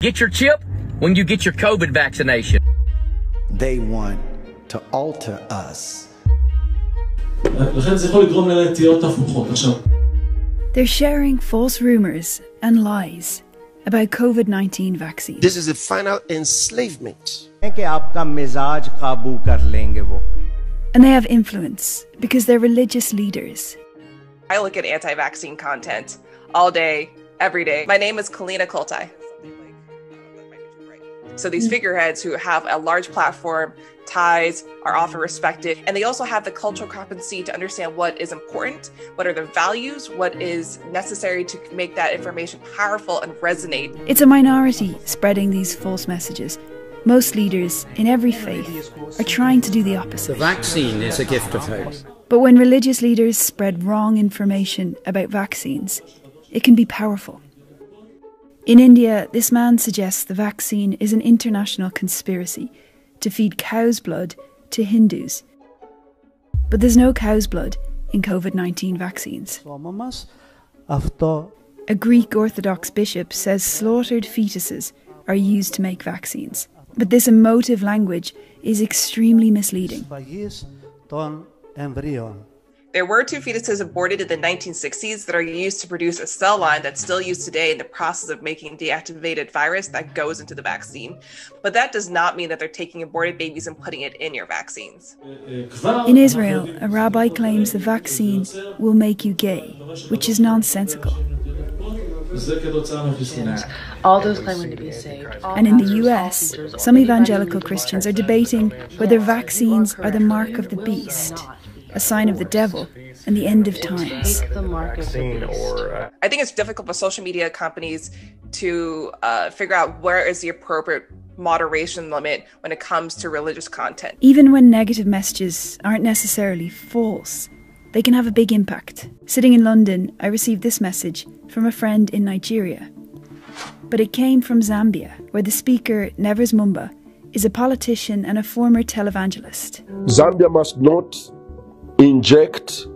Get your chip when you get your COVID vaccination. They want to alter us. They're sharing false rumors and lies about COVID-19 vaccines. This is the final enslavement. And they have influence because they're religious leaders. I look at anti-vaccine content all day, every day. My name is Kalina Kultai. So these figureheads who have a large platform, ties, are often respected, and they also have the cultural competency to understand what is important, what are the values, what is necessary to make that information powerful and resonate. It's a minority spreading these false messages. Most leaders in every faith are trying to do the opposite. The vaccine is a gift of hope. But when religious leaders spread wrong information about vaccines, it can be powerful. In India, this man suggests the vaccine is an international conspiracy to feed cow's blood to Hindus. But there's no cow's blood in COVID-19 vaccines. A Greek Orthodox bishop says slaughtered fetuses are used to make vaccines. But this emotive language is extremely misleading. There were 2 fetuses aborted in the 1960s that are used to produce a cell line that's still used today in the process of making deactivated virus that goes into the vaccine. But that does not mean that they're taking aborted babies and putting it in your vaccines. In Israel, a rabbi claims the vaccine will make you gay, which is nonsensical. All those claiming to be saved. And in the US, some evangelical Christians are debating whether vaccines are the mark of the beast, a sign of the devil and the end of times. I think it's difficult for social media companies to figure out where is the appropriate moderation limit when it comes to religious content. Even when negative messages aren't necessarily false, they can have a big impact. Sitting in London, I received this message from a friend in Nigeria. But it came from Zambia, where the speaker, Nevers Mumba, is a politician and a former televangelist. Zambia must not inject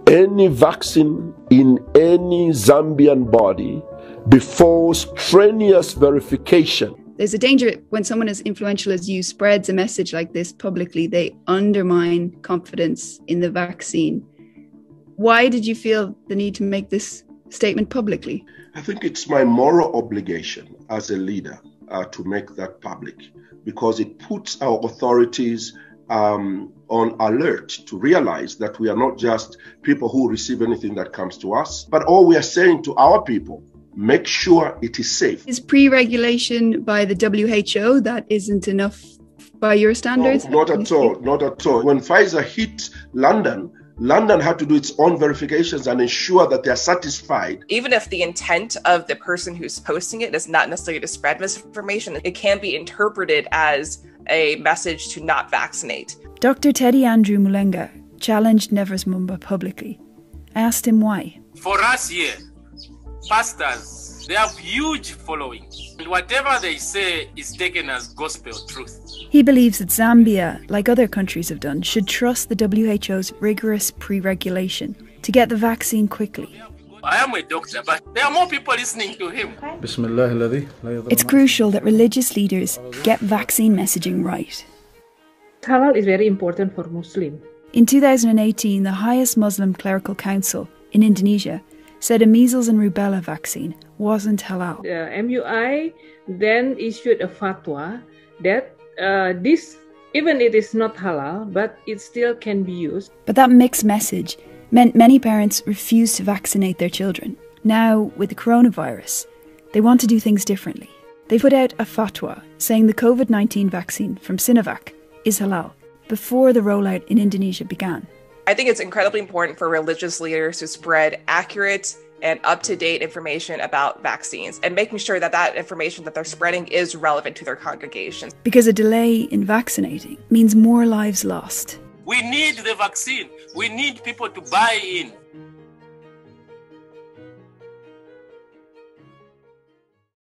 any vaccine in any Zambian body before strenuous verification. There's a danger when someone as influential as you spreads a message like this publicly, they undermine confidence in the vaccine. Why did you feel the need to make this statement publicly? I think it's my moral obligation as a leader to make that public, because it puts our authorities on alert to realize that we are not just people who receive anything that comes to us, but all we are saying to our people, make sure it is safe. Is pre-regulation by the WHO that isn't enough by your standards? No, not at all, not at all. When Pfizer hit London had to do its own verifications and ensure that they are satisfied. Even if the intent of the person who's posting it is not necessarily to spread misinformation, it can be interpreted as a message to not vaccinate. Dr. Teddy Andrew Mulenga challenged Nevers Mumba publicly. I asked him why. For us here, pastors, they have huge followings. And whatever they say is taken as gospel truth. He believes that Zambia, like other countries have done, should trust the WHO's rigorous pre-regulation to get the vaccine quickly. I am a doctor, but there are more people listening to him. It's crucial that religious leaders get vaccine messaging right. Halal is very important for Muslims. In 2018, the highest Muslim clerical council in Indonesia said a measles and rubella vaccine wasn't halal. MUI then issued a fatwa that this, even it is not halal, but it still can be used. But that mixed message meant many parents refused to vaccinate their children. Now, with the coronavirus, they want to do things differently. They put out a fatwa saying the COVID-19 vaccine from Sinovac is halal before the rollout in Indonesia began. I think it's incredibly important for religious leaders to spread accurate and up-to-date information about vaccines and making sure that that information that they're spreading is relevant to their congregations. Because a delay in vaccinating means more lives lost. We need the vaccine. We need people to buy in.